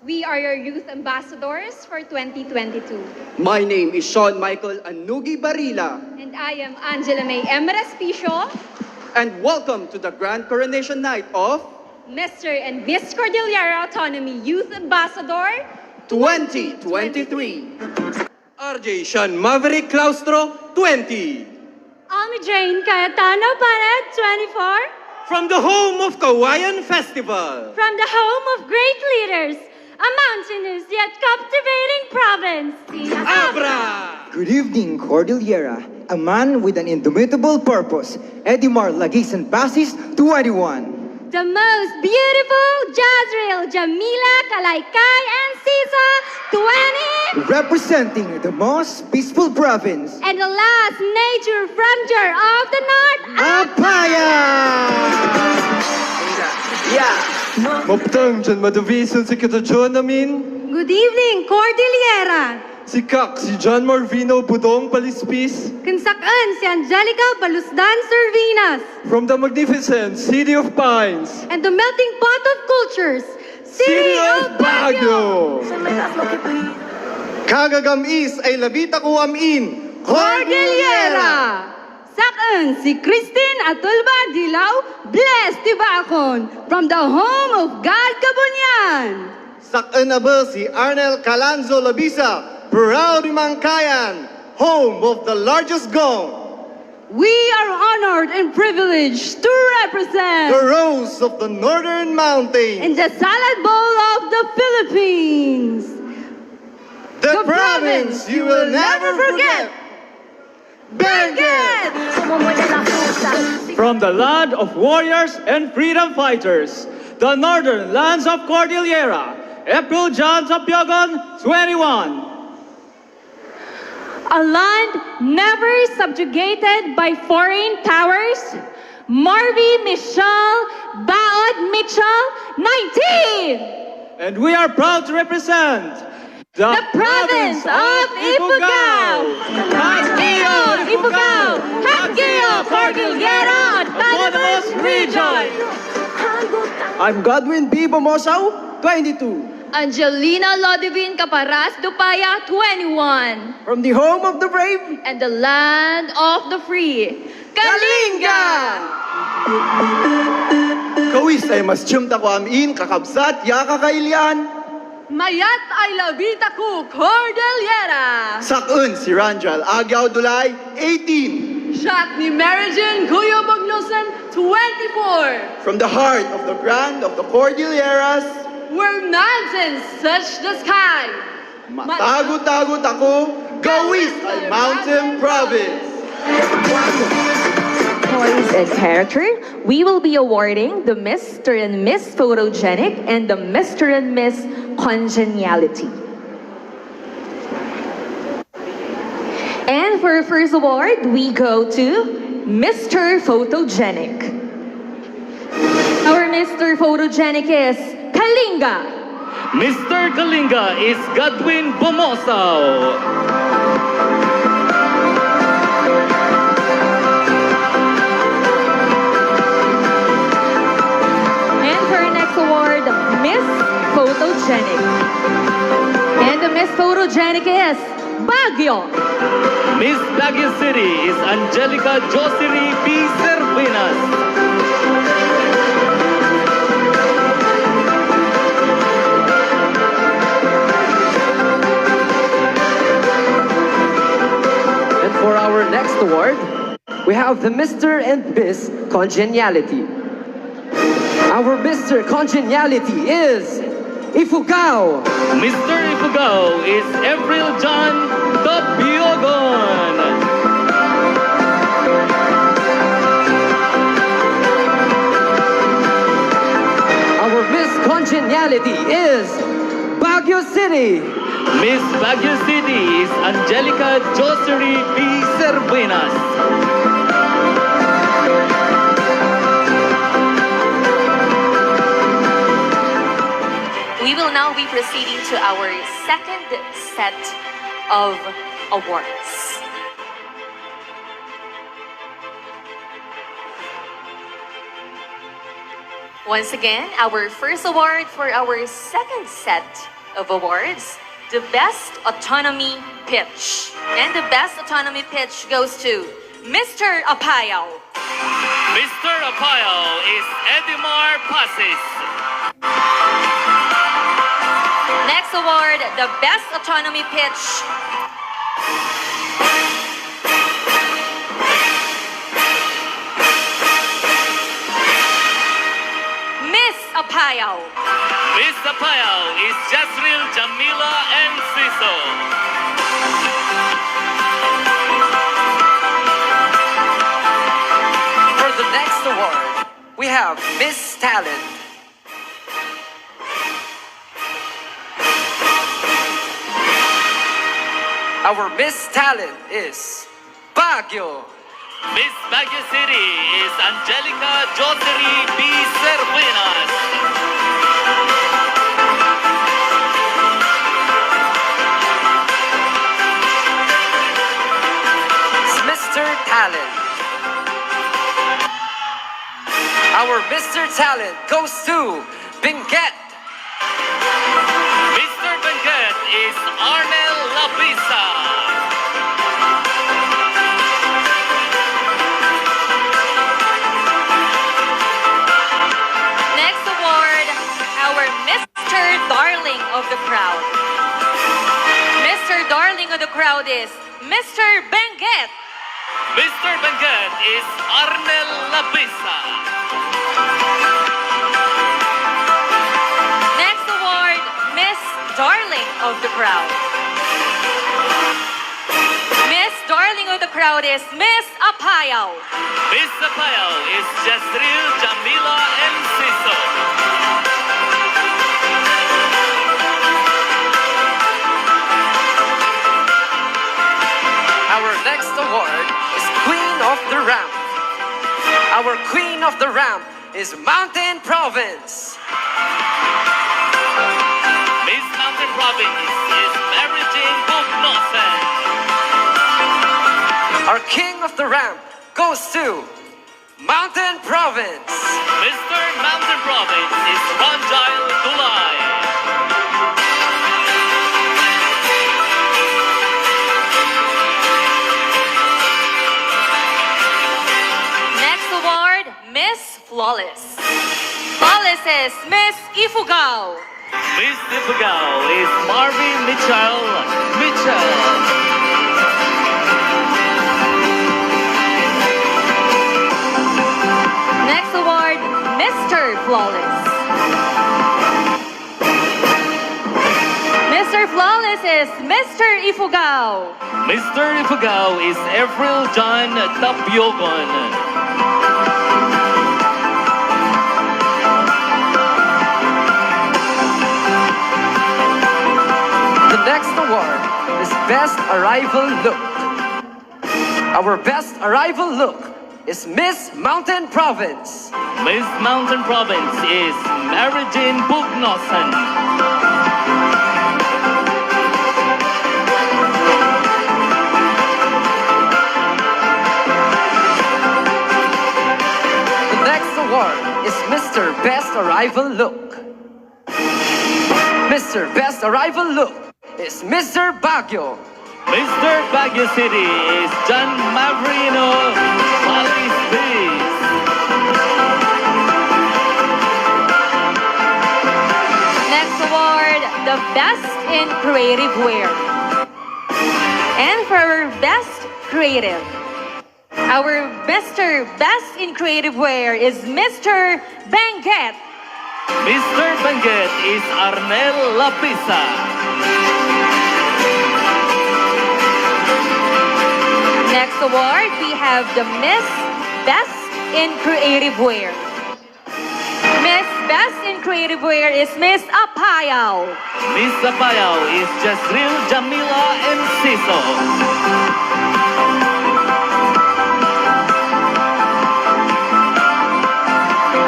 We are your youth ambassadors for 2022. My name is Sean Michael Anugi Barila. And I am Angela May Emeras Pisho. And welcome to the Grand Coronation Night of Mr. and Miss Cordillera Autonomy Youth Ambassador 2023. RJ Sean Maverick Claustro 20. Almi Jane Cayetano Pared 24. From the home of Kawayan Festival. From the home of great leaders, a mountainous yet captivating province. Abra! Good evening, Cordillera. A man with an indomitable purpose. Edimar Lagisan Basis 21. The most beautiful Jazreel Jamila Kalaykay and Sisa 20. Representing the most peaceful province. And the last nature frontier of the north, Apaya! Maptang dyan madavisan si Kita John namin. Good evening, Cordillera. Si Kak, si John Marvino Budong Palispis. Kinsakan si Angelica Balusdan Servinas. From the magnificent City of Pines. And the melting pot of cultures, City of Baguio. Kagagamis ay labita ko amin. Cordillera! Sakan si Christine Atulba Dilaw, blessed Tibacon, from the home of God Kabunyan. Sakanaba si Arnel Calanzo Labisa, proud Mangkayan, home of the largest gong. We are honored and privileged to represent The rose of the northern mountains. in the salad bowl of the Philippines. The province you will never forget. Benguet! From the land of warriors and freedom fighters, the northern lands of Cordillera, April John Sapyogon, 21. A land never subjugated by foreign powers, Marvy Michelle Baod Mitchell, 19. And we are proud to represent the Province of Ifugao, Hagio Ifugao, Hagio Cordillera Autonomous Region. I'm Godwin B. Bomosao, 22. Angelina Lodivin Caparas Dupaya, 21. From the home of the brave, And the land of the free, Kalinga! Kawis ay mas tiyumta ko amin, kakabsat, ya kakailian. Mayat ay labita ko, Cordillera! Sakun si Ranjal Agyaw Dulay, 18. Shot ni Marijin Guyo Magnusan, 24. From the heart of the grand of the Cordilleras, Where mountains touch the sky, matagot-tagot ako, Gawis ay mountain province. Poise and character, we will be awarding the Mr. and Miss Photogenic and the Mr. and Miss Congeniality. And for our first award, we go to Mr. Photogenic. Our Mr. Photogenic is Kalinga. Mr. Kalinga is Godwin Bomosao. Award, Miss Photogenic. And the Miss Photogenic is Baguio. Miss Baguio City is Angelica Josiri P. Servinas. And for our next award, we have the Mr. and Miss Congeniality. Our Mr. Congeniality is Ifugao. Mr. Ifugao is April John Tapiogon. Our Miss Congeniality is Baguio City. Miss Baguio City is Angelica Joseri P. Servinas. We will now be proceeding to our second set of awards. Once again, our first award for our second set of awards, the Best Autonomy Pitch. And the Best Autonomy Pitch goes to Mr. Apayao. Mr. Apayao is Edimar Pasis. Next award, the Best Autonomy Pitch. Miss Apayao. Miss Apayao is Jasril Jamila M. Siso. For the next award, we have Miss Talent. Our Miss Talent is Baguio. Miss Baguio City is Angelica Joseri B. Cervinas. It's Mr. Talent. Our Mr. Talent goes to Benguet. Mr. Benguet is Arnel Labisa. Next award, our Mr. Darling of the crowd. Mr. Darling of the crowd is Mr. Benguet. Mr. Benguet is Arnel Labisa. Next award, Miss Darling of the crowd. Miss Darling of the crowd is Miss Apayao. Miss Apayao is Jasril Jamila M. Siso. Our next award is Queen of the Ramp. Our Queen of the Ramp is Mountain Province. Miss Mountain Province is Mary Jane Bugnosen. Our King of the Ramp goes to Mountain Province. Mr. Mountain Province is Ronjail Dulay. Next award, Miss Flawless. Flawless is Miss Ifugao. Miss Ifugao is Marvin Mitchell. Next award, Mr. Flawless. Mr. Flawless is Mr. Ifugao. Mr. Ifugao is April John Tapiogon. The next award is Best Arrival Look. Our Best Arrival Look is Miss Mountain Province. Miss Mountain Province is Mary Jane Bugnosen. The next award is Mr. Best Arrival Look. Mr. Best Arrival Look is Mr. Baguio. Mr. Baguio City is John Mavrino Palistis. Next award, the Best in Creative Wear. And for our Best Creative, our Mr. Best in Creative Wear is Mr. Benguet. Mr. Benguet is Arnel Lapisa. Next award, we have the Miss Best in Creative Wear. Miss Best in Creative Wear is Miss Apayao. Miss Apayao is Jasril Jamila M. Siso.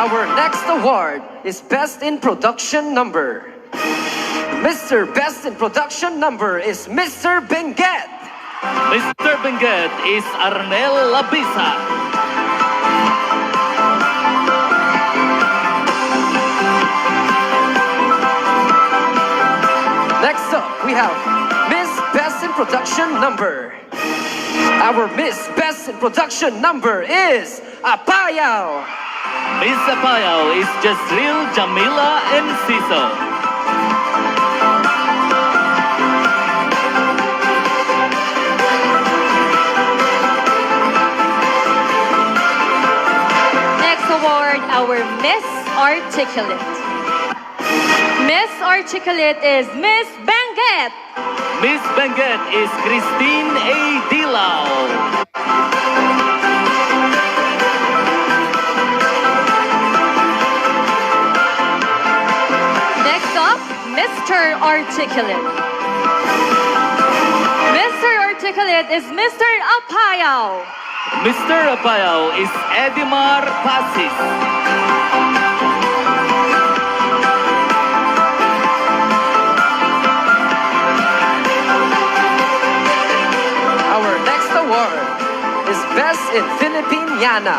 Our next award is Best in Production Number. Mr. Best in Production Number is Mr. Benguet. Mr. Benguet is Arnel Labisa. we have Miss Best in Production number. Our Miss Best in Production number is Apayao. Miss Apayao is Jasril, Jamila, and Siso. Next award, our Miss Articulate. Miss Articulate is Miss Benguet. Miss Benguet is Christine A. Dilao. Next up, Mr. Articulate. Mr. Articulate is Mr. Apayao. Mr. Apayao is Edimar Pasis. Our next award is Best in Filipiniana.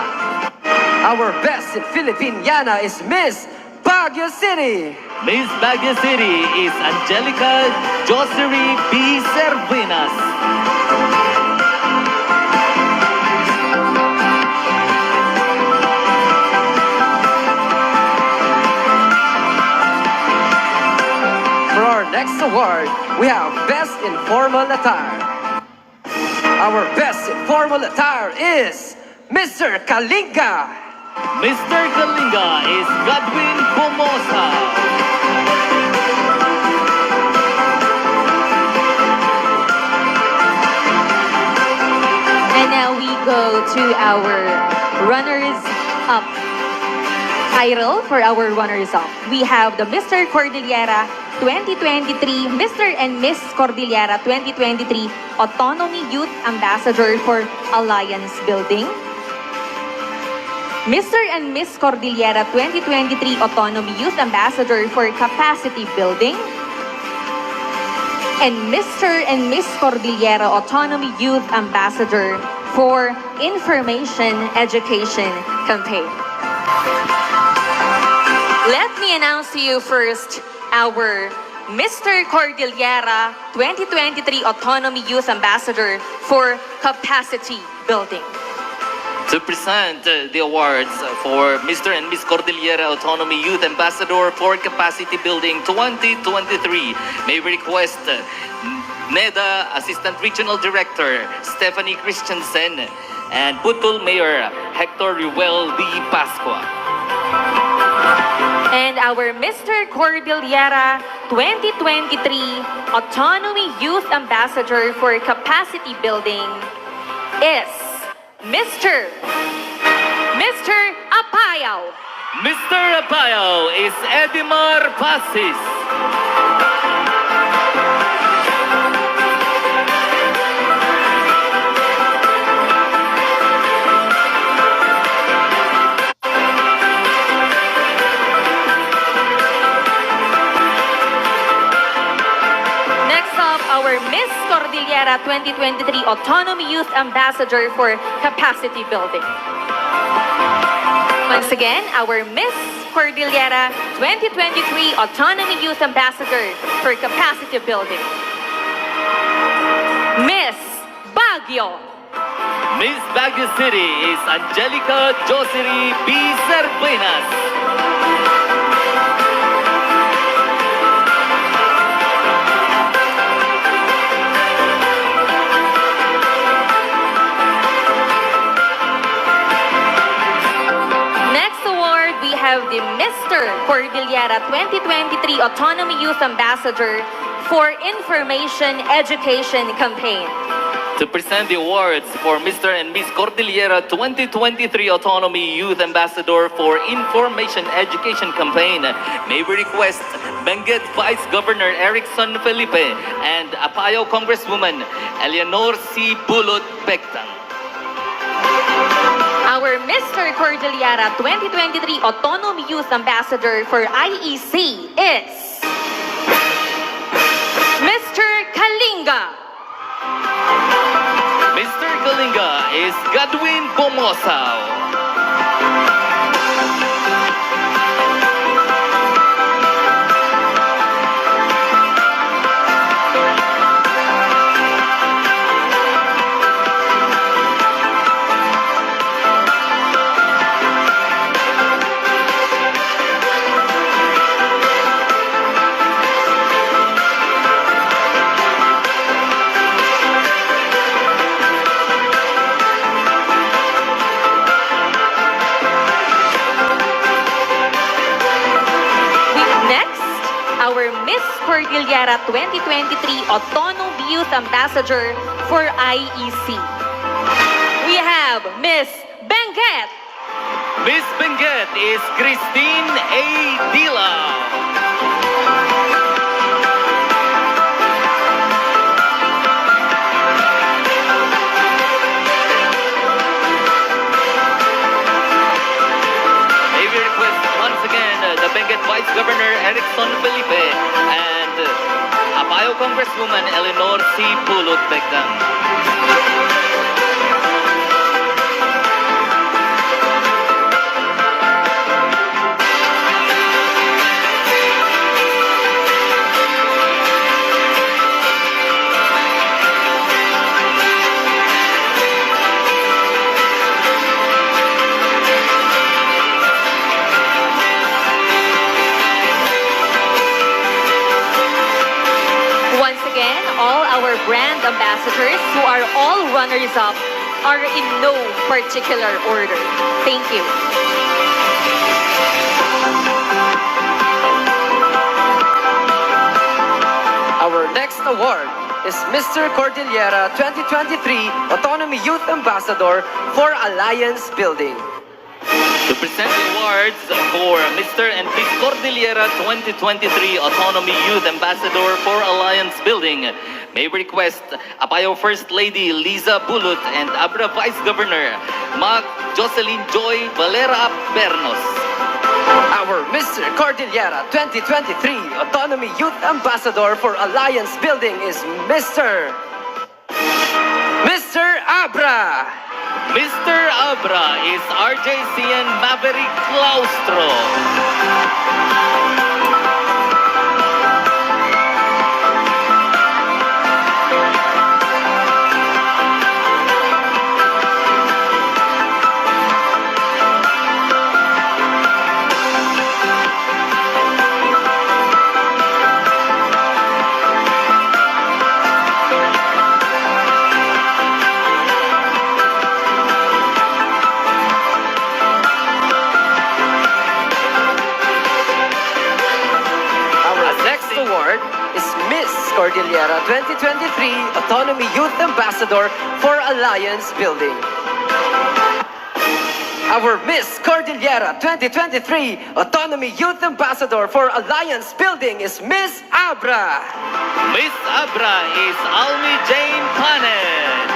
Our Best in Filipiniana is Miss Baguio City. Miss Baguio City is Angelica Joseri B. Servinas. For our next award, we have Best in Formal Attire. Our Best in Formal Attire is Mr. Kalinga. Mr. Kalinga is Godwin Pomosa. And now we go to our runners-up title for our runners-up. We have the Mr. Cordillera 2023, Mr. and Miss Cordillera 2023 Autonomy Youth Ambassador for Alliance Building. Mr. and Miss Cordillera 2023 Autonomy Youth Ambassador for Capacity Building. And Mr. and Miss Cordillera Autonomy Youth Ambassador for Information Education Campaign. Let me announce to you first our Mr. Cordillera 2023 Autonomy Youth Ambassador for Capacity Building. To present the awards for Mr. and Miss Cordillera Autonomy Youth Ambassador for Capacity Building 2023, may we request NEDA Assistant Regional Director Stephanie Christensen and Putol Mayor Hector Ruel D. Pascua. And our Mr. Cordillera 2023 Autonomy Youth Ambassador for Capacity Building is Mr. Apayao. Mr. Apayao is Edimar Pasis. Next up, our Miss Cordillera 2023 Autonomy Youth Ambassador for Capacity Building. Once again, our Miss Cordillera 2023 Autonomy Youth Ambassador for Capacity Building. Miss Baguio. Miss Baguio City is Angelica Joseri B. Servinas. Have the Mr. Cordillera 2023 Autonomy Youth Ambassador for Information Education Campaign. To present the awards for Mr. and Miss Cordillera 2023 Autonomy Youth Ambassador for Information Education Campaign, may we request Benguet Vice Governor Erickson Felipe and Apayao Congresswoman Eleanor C. Bulot Bectang. Our Mr. Cordillera 2023 Autonomy Youth Ambassador for IEC is Mr. Kalinga. Mr. Kalinga is Godwin Bomosao. Cordillera 2023 Autonomy Youth Ambassador for IEC. We have Miss Benguet. Miss Benguet is Christine A. Dila. May we request once again the Benguet Vice Governor Erickson Felipe and Apayao Congresswoman Eleanor C. Pulot Beckham. Once again, all our brand ambassadors who are all runners-up are in no particular order. Thank you. Our next award is Mr. Cordillera 2023 Autonomy Youth Ambassador for Alliance Building. To present the awards for Mr. and Miss Cordillera 2023 Autonomy Youth Ambassador for Alliance Building, may we request Apayao First Lady Liza Bulut and Abra Vice Governor Mac Jocelyn Joy Valera Pernos. Our Mr. Cordillera 2023 Autonomy Youth Ambassador for Alliance Building is Mr. Abra. Mr. Abra is RJCN Maverick Claustro. Award is Miss Cordillera 2023 Autonomy Youth Ambassador for Alliance Building. Our Miss Cordillera 2023 Autonomy Youth Ambassador for Alliance Building is Miss Abra. Miss Abra is Almi Jane Panet.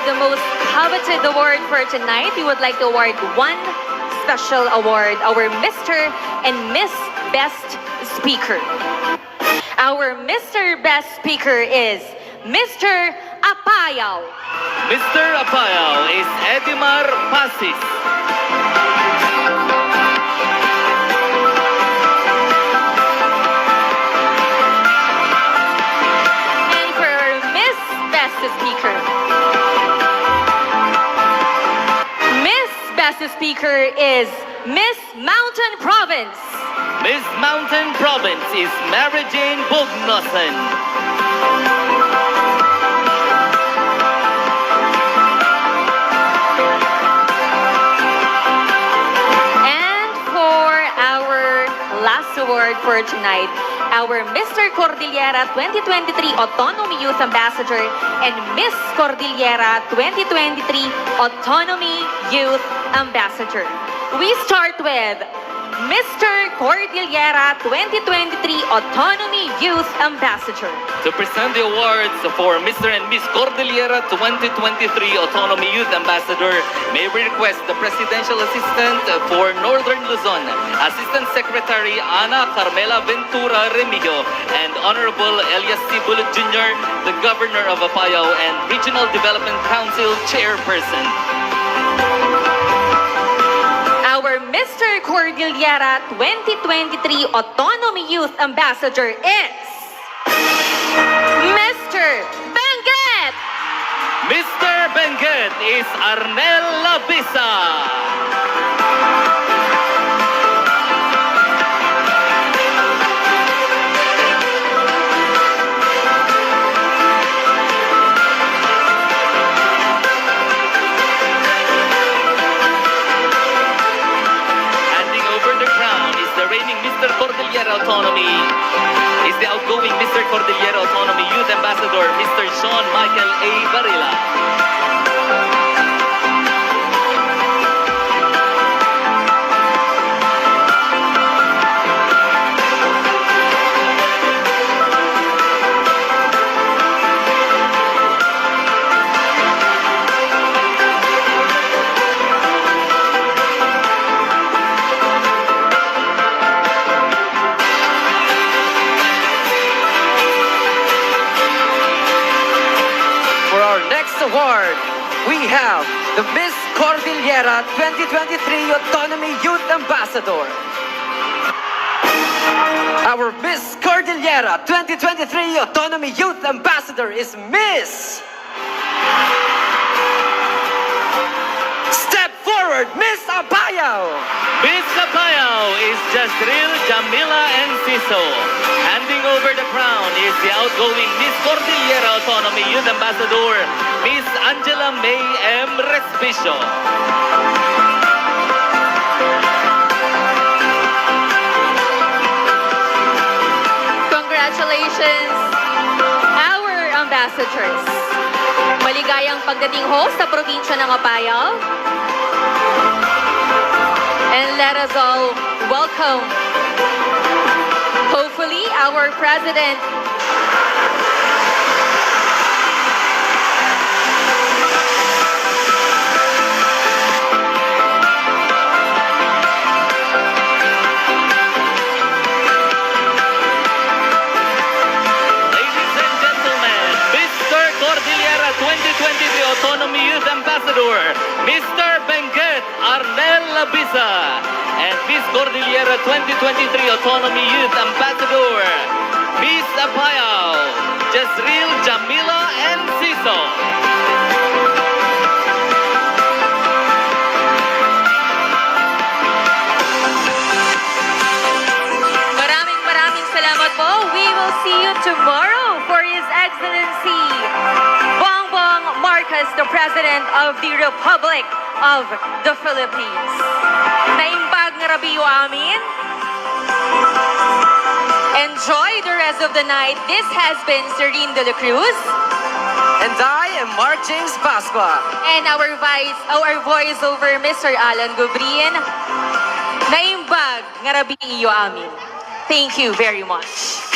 The most coveted award for tonight, we would like to award one special award, our Mr. and Miss Best Speaker. Our Mr. Best Speaker is Mr. Apayao. Mr. Apayao is Edimar Pasis. And for our Miss Best Speaker, Best Speaker is Miss Mountain Province. Miss Mountain Province is Mary Jane Bognosen. And for our last award for tonight, our Mr. Cordillera 2023 Autonomy Youth Ambassador and Miss Cordillera 2023 Autonomy Youth Ambassador. We start with Mr. Cordillera 2023 Autonomy Youth Ambassador. To present the awards for Mr. and Miss Cordillera 2023 Autonomy Youth Ambassador, may we request the Presidential Assistant for Northern Luzon, Assistant Secretary Ana Carmela Ventura Remigio, and Honorable Elias C. Bulut Jr., the Governor of Apayao and Regional Development Council Chairperson. Our Mr. Cordillera 2023 Autonomy Youth Ambassador is Mr. Benguet. Mr. Benguet is Arnel Labisa. Handing over the crown is the reigning Mr. Cordillera Autonomy. Is the outgoing Mr. Cordillera Autonomy Youth Ambassador, Mr. Sean Michael A. Barilla. For our next award, we have the Miss Cordillera 2023 Autonomy Youth Ambassador. Our Miss Cordillera 2023 Autonomy Youth Ambassador is Miss. Step forward, Miss Apayao. Miss Apayao is Jasril Jamila Enciso. Handing over the crown is the outgoing Miss Cordillera Autonomy Youth Ambassador, Miss Angela May M. Respicio. Congratulations, our ambassadors. Maligayang pagdating ho sa probinsya ng Apayao. And let us all welcome, hopefully, our President, Ladies and gentlemen, Mr. Cordillera 2023 Autonomy Youth Ambassador, Mr. Benguet Arnel Labisa, and Miss Cordillera 2023 Autonomy Youth Ambassador, Miss Apayao, Jasril Jamila Enciso. maraming salamat po. We will see you tomorrow for His Excellency Bongbong Marcos, the President of the Republic of the Philippines. Naimbag nga rabiyo amin. Enjoy the rest of the night. This has been Serene de la Cruz. And I am Mark James Pasqua. And our voiceover, Mr. Alan Gubrin. Naimbag nga rabiyo amin. Thank you very much.